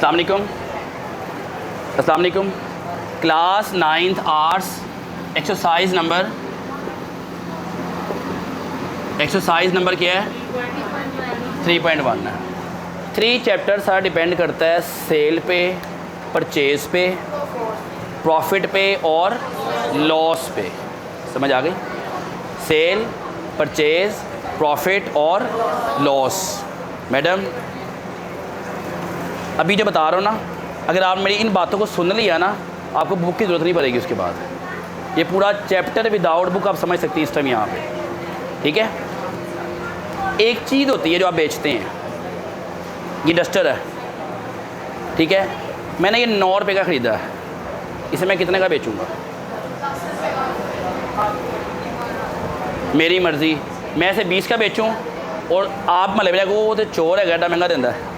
अस्सलाम वालेकुम। Class 9th arts exercise number क्या है? 3.1 है। 3 चैप्टर सारा डिपेंड करता है सेल पे, परचेज पे, प्रॉफिट पे और लॉस पे। समझ आ गई? सेल, परचेज, प्रॉफिट और लॉस। मैडम अभी जो बता रहा हूँ ना, अगर आप मेरी इन बातों को सुन लिया ना, आपको बुक की ज़रूरत नहीं पड़ेगी उसके बाद। ये पूरा चैप्टर विदाउट बुक आप समझ सकती हैं इस टाइम यहाँ पे। ठीक है? एक चीज़ होती है जो आप बेचते हैं, ये डस्टर है, ठीक है, मैंने ये 9 रुपये का ख़रीदा है, इसे मैं कितने का बेचूँगा? मेरी मर्ज़ी। मैं इसे 20 का बेचूँ और आप मतलब वो तो चोर है, गड्ढा महंगा देता है।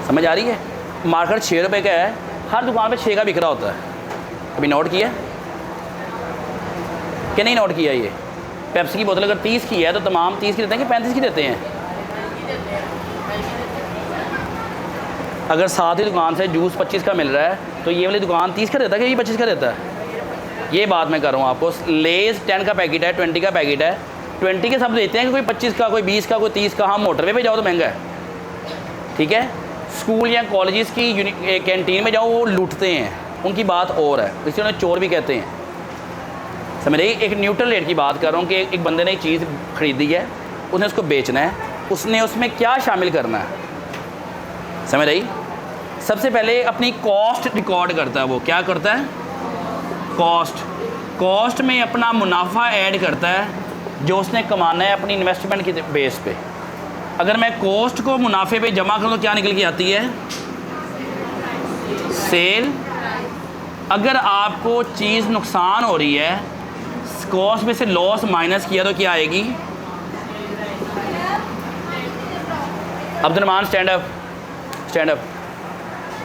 समझ आ रही है? मार्केट 6 रुपये का है, हर दुकान पे 6 का बिक रहा होता है। अभी नोट किया कि नहीं नोट किया? ये पेप्सी की बोतल अगर 30 की है तो तमाम 30 की देते हैं कि 35 की देते हैं? अगर साथ ही दुकान से जूस 25 का मिल रहा है तो ये वाली दुकान 30 का देता है कि ये 25 का देता है? ये बात मैं कर रहा हूँ आपको। लेज़ 10 का पैकेट है, 20 का पैकेट है, 20 के सब देते हैं कि कोई 25 का, कोई 20 का, कोई 30 का। हाँ, मोटरवे पे जाओ तो महंगा है, ठीक है। स्कूल या कॉलेजेस की कैंटीन में जाओ, वो लूटते हैं, उनकी बात और है, इसे उन्हें चोर भी कहते हैं। समझ रही? एक न्यूट्रल रेट की बात कर रहा हूँ कि एक बंदे ने एक चीज़ ख़रीदी है, उसने उसको बेचना है, उसने उसमें क्या शामिल करना है। समझ रही? सबसे पहले अपनी कॉस्ट रिकॉर्ड करता है। वो क्या करता है? कॉस्ट में अपना मुनाफा ऐड करता है जो उसने कमाना है अपनी इन्वेस्टमेंट के बेस पे। अगर मैं कॉस्ट को मुनाफे पे जमा करूँ तो क्या निकल के आती है? सेल। अगर आपको चीज़ नुकसान हो रही है, कॉस्ट में से लॉस माइनस किया तो क्या आएगी? Abdulrahman stand up.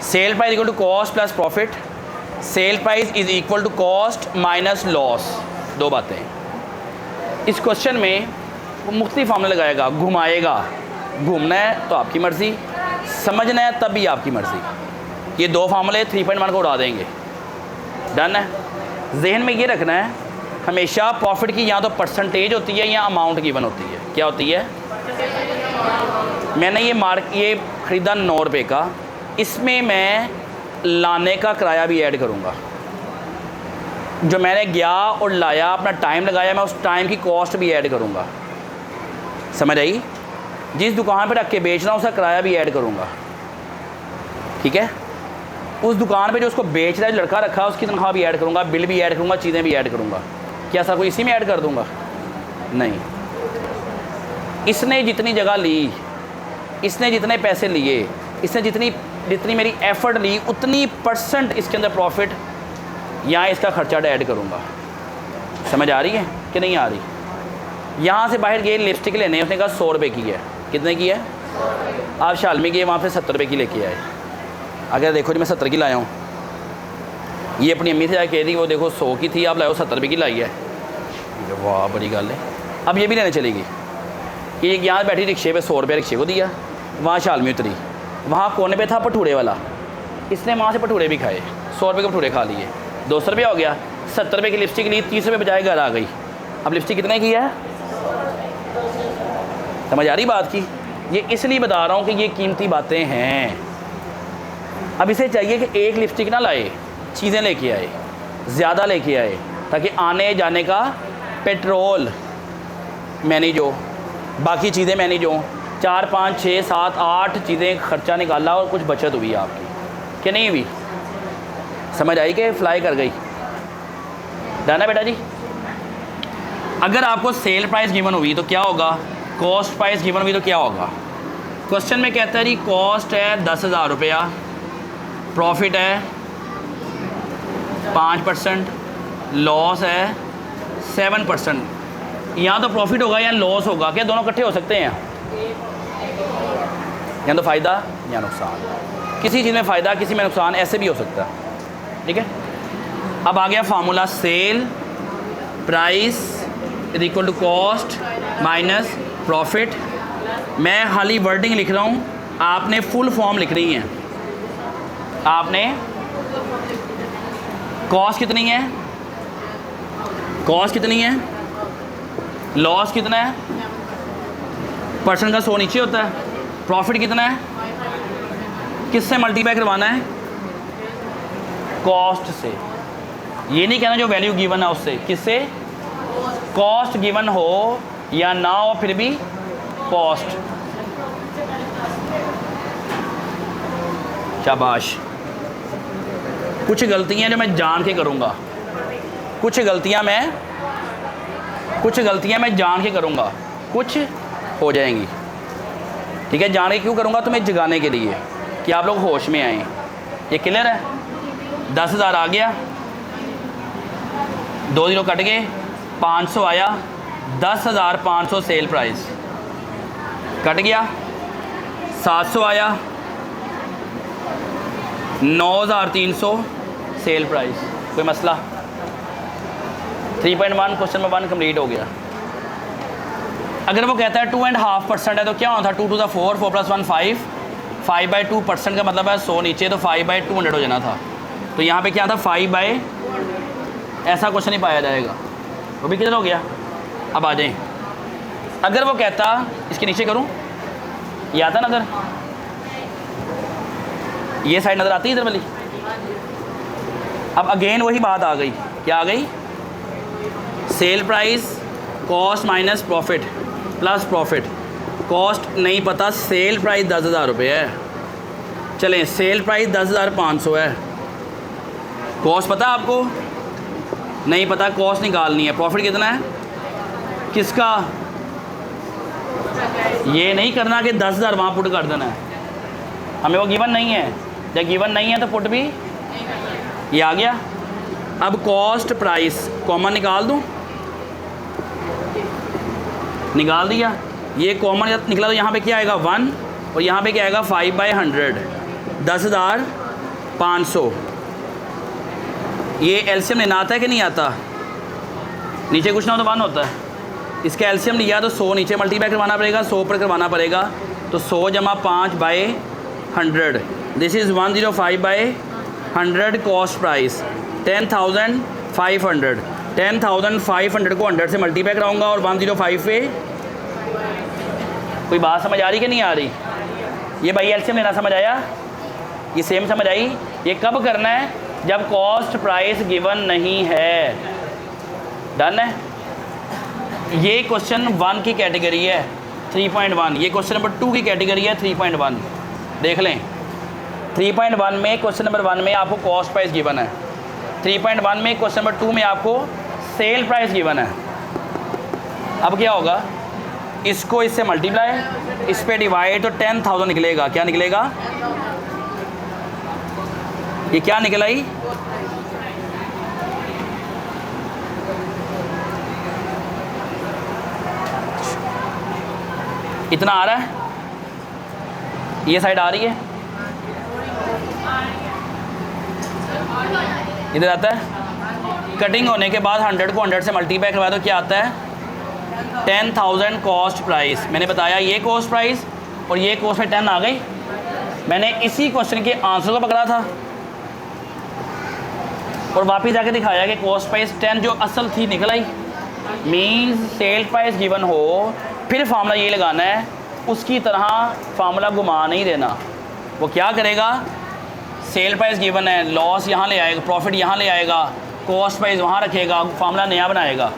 Sell price equal to cost plus profit. Sell price is equal to cost minus loss. 2 बातें। इस क्वेश्चन में वो मुख्तलिफ फार्मूले लगाएगा, घुमाएगा। घूमना है तो आपकी मर्ज़ी, समझना है तब भी आपकी मर्ज़ी। ये 2 फार्मूले 3.1 को उड़ा देंगे। डन है? जहन में ये रखना है हमेशा प्रॉफिट की या तो परसेंटेज होती है या अमाउंट गिवन होती है। क्या होती है? मैंने ये ख़रीदा 9 रुपये का, इसमें मैं लाने का किराया भी ऐड करूँगा। जो मैंने गया और लाया, अपना टाइम लगाया, मैं उस टाइम की कॉस्ट भी ऐड करूँगा। समझ आई? जिस दुकान पर रख के बेच रहा हूँ उसका किराया भी ऐड करूँगा, ठीक है। उस दुकान पे जो उसको बेच रहा है, जो लड़का रखा है, उसकी तनख्वाह भी ऐड करूँगा, बिल भी ऐड करूँगा, चीज़ें भी ऐड करूँगा। क्या सब कुछ इसी में ऐड कर दूँगा? नहीं। इसने जितनी जगह ली, इसने जितने पैसे लिए, इसने जितनी मेरी एफ़र्ट ली, उतनी % इसके अंदर प्रॉफिट या इसका खर्चा ऐड करूँगा। समझ आ रही है कि नहीं आ रही? यहाँ से बाहर गए लिपस्टिक लेने, उसने कहा 100 रुपये की है। कितने की है? आप शालमी गए, वहाँ पे 70 रुपये की लेके आए। अगर देखो जी मैं 70 की लाया हूँ, ये अपनी अम्मी से जाके कह दी, वो देखो 100 की थी, आप लाओ 70 रुपये की लाई है। वाह बड़ी गल है। अब ये भी लेने चलेगी कि यहाँ बैठी रिक्शे पे 100 रुपये रिक्शे को दिया, वहाँ शालमी उतरी, वहाँ कोने पे था भटूरे वाला, इसने वहाँ से भटूरे भी खाए, 100 रुपये के भटूरे खा लिए, 200 रुपये हो गया। 70 रुपये की लिपस्टिक ली, 30 रुपये बजाय घर आ गई। अब लिपस्टिक कितने की है? समझ आ रही बात की? ये इसलिए बता रहा हूँ कि ये कीमती बातें हैं। अब इसे चाहिए कि एक लिपस्टिक ना लाए, चीज़ें लेके आए, ज़्यादा लेके आए, ताकि आने जाने का पेट्रोल मैनेज हो, बाकी चीज़ें मैनेज हो। 4 5 6 7 8 चीज़ें खर्चा निकाला और कुछ बचत हुई आपकी, कि नहीं हुई? समझ आई कि फ्लाई कर गई? डन है बेटा जी? अगर आपको सेल प्राइस गिवन हुई तो क्या होगा? कॉस्ट प्राइस गिवन हुई तो क्या होगा? क्वेश्चन में कहता है जी कॉस्ट है 10,000 रुपया, प्रॉफिट है 5%, लॉस है 7%। यहाँ तो प्रॉफिट होगा या लॉस होगा? क्या दोनों इकट्ठे हो सकते हैं? या तो फ़ायदा या नुकसान। किसी चीज़ में फ़ायदा, किसी में नुकसान, ऐसे भी हो सकता है, ठीक है। अब आ गया formula, sell price is equal to cost minus profit. मैं खाली वर्डिंग लिख रहा हूँ, आपने फुल फॉर्म लिख रही हैं। आपने कॉस्ट कितनी है, कॉस्ट कितनी है, लॉस कितना है, परसेंट का 100 नीचे होता है, प्रॉफिट कितना है, किससे मल्टीप्लाई करवाना है, कॉस्ट से। ये नहीं कहना जो वैल्यू गिवन है उससे, किससे, कॉस्ट गिवन हो या ना हो फिर भी कॉस्ट। शाबाश। कुछ गलतियां जो मैं जान के करूंगा, कुछ गलतियां मैं जान के करूंगा, कुछ हो जाएंगी, ठीक है। जान के क्यों करूंगा, तुम्हें जगाने के लिए कि आप लोग होश में आए। ये क्लियर है। 10,000 आ गया, 2 जीरो कट गए, 500 आया, 10,500 सेल प्राइस कट गया, 700 आया, 9,300 सेल प्राइस। कोई मसला। 3.1 क्वेश्चन नंबर 1 कंप्लीट हो गया। अगर वो कहता है 2.5% है तो क्या होता था, 2 to the 4, 4 + 1 5, 5/2% का मतलब है 100 नीचे, तो 5/200 हो जाना था। तो यहाँ पे क्या था, 5/, ऐसा क्वेश्चन नहीं पाया जाएगा। वो भी किधर हो गया। अब आ जाए, अगर वो कहता, इसके नीचे करूँ, ये आता नज़र, ये साइड नज़र आती है इधर वाली। अब अगेन वही बात आ गई, क्या आ गई, sale price cost minus profit plus profit. Cost नहीं पता, सेल प्राइस 10,000 रुपये है, चलें सेल प्राइस 10,500 है। कॉस्ट पता आपको, नहीं पता, कॉस्ट निकालनी है। प्रॉफिट कितना है, किसका, ये नहीं करना कि 10,000 वहाँ पुट कर देना है, हमें वो गिवन नहीं है। जब गिवन नहीं है तो पुट भी, ये आ गया। अब कॉस्ट प्राइस कॉमन निकाल दूँ, निकाल दिया, ये कॉमन निकला तो यहाँ पे क्या आएगा 1 और यहाँ पे क्या आएगा 5/100, 10,500। ये एलसीएम लेना आता है कि नहीं आता, नीचे कुछ ना हो तो 1 होता है। इसका एलसीएम लिया तो 100 नीचे मल्टीप्लाई करवाना पड़ेगा, 100 पर करवाना पड़ेगा, तो 100 = 5/100, दिस इज़ 105/100 कॉस्ट प्राइस 10,500। 10,500 को 100 से मल्टीप्लाई कराऊंगा और 105 पे। कोई बात समझ आ रही कि नहीं आ रही, ये भाई एलसीएम लेना समझ आया, ये सेम समझ आई। ये कब करना है, जब कॉस्ट प्राइस गिवन नहीं है। डन है। ये क्वेश्चन 1 की कैटेगरी है 3.1, ये क्वेश्चन नंबर 2 की कैटेगरी है 3.1। देख लें 3.1 में, क्वेश्चन नंबर 1 में आपको कॉस्ट प्राइस गिवन है, 3.1 में क्वेश्चन नंबर 2 में आपको सेल प्राइस गिवन है। अब क्या होगा, इसको इससे मल्टीप्लाई, इस पे डिवाइड, तो 10,000 निकलेगा। क्या निकलेगा, ये क्या निकला ही, इतना आ रहा है, ये साइड आ रही है, इधर आता है। कटिंग होने के बाद 100 को 100 से मल्टीप्लाई करवाया तो क्या आता है 10,000 कॉस्ट प्राइस। मैंने बताया ये कॉस्ट प्राइस और ये कॉस्ट में 10 आ गई। मैंने इसी क्वेश्चन के आंसर को पकड़ा था और वापस जाके दिखाया कि कॉस्ट प्राइस 10 जो असल थी निकल आई। मीन्स सेल प्राइस गिवन हो, फिर फार्मूला ये लगाना है, उसकी तरह फार्मूला घुमा नहीं देना। वो क्या करेगा, सेल प्राइस गिवन है, लॉस यहाँ ले आएगा, प्रॉफिट यहाँ ले आएगा, कॉस्ट प्राइस वहाँ रखेगा, फार्मूला नया बनाएगा।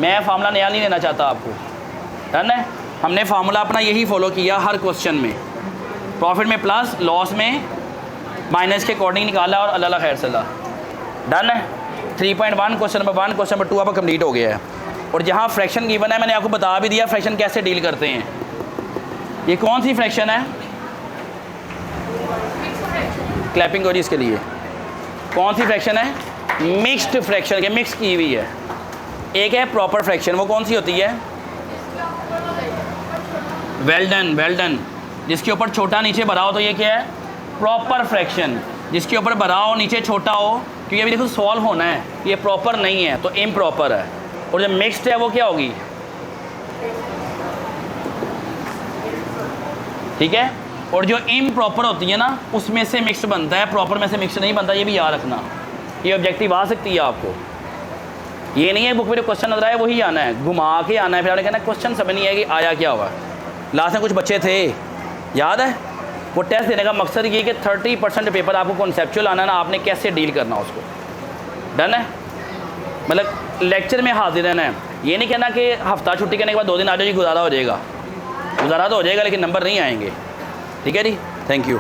मैं फार्मूला नया नहीं लेना चाहता आपको, डन है। हमने फार्मूला अपना यही फॉलो किया हर क्वेश्चन में, प्रॉफिट में प्लस, लॉस में माइनस के अकॉर्डिंग निकाला और अल्लाह खैर सल्ला। डन है। 3.1 क्वेश्चन नंबर 1, क्वेश्चन नंबर 2 आपका कंप्लीट हो गया है। और जहाँ फ्रैक्शन गिवन है मैंने आपको बता भी दिया फ्रैक्शन कैसे डील करते हैं। ये कौन सी फ्रैक्शन है, क्लैपिंग हो जी इसके लिए। कौन सी फ्रैक्शन है, मिक्स्ड फ्रैक्शन के, मिक्स की हुई है। एक है प्रॉपर फ्रैक्शन, वो कौन सी होती है, वेल डन, वेल डन। जिसके ऊपर छोटा नीचे भरा हो तो ये क्या है, प्रॉपर फ्रैक्शन। जिसके ऊपर भरा हो नीचे छोटा हो, क्योंकि अभी देखो सॉल्व होना है, ये प्रॉपर नहीं है तो इम्प्रॉपर है। और जो मिक्स्ड है वो क्या होगी, ठीक है। और जो इम्प्रॉपर होती है ना उसमें से मिक्स बनता है, प्रॉपर में से मिक्स नहीं बनता, ये भी याद रखना। ये ऑब्जेक्टिव आ सकती है आपको, ये नहीं है बुक में जो क्वेश्चन नजर आया वही आना है, घुमा के आना है, फिर आपने कहना क्वेश्चन समझ नहीं है कि आया क्या हुआ। लास्ट में कुछ बच्चे थे याद है, वो टेस्ट देने का मकसद ये कि 30% पेपर आपको कॉन्सेप्चुअल आना ना, आपने कैसे डील करना उसको। डन है, मतलब लेक्चर में हाजिर रहना है। ये नहीं कहना कि हफ्ता छुट्टी करने के बाद 2 दिन आ जाओ जी गुजारा हो जाएगा, गुजारा तो हो जाएगा लेकिन नंबर नहीं आएंगे। ठीक है जी, थैंक यू।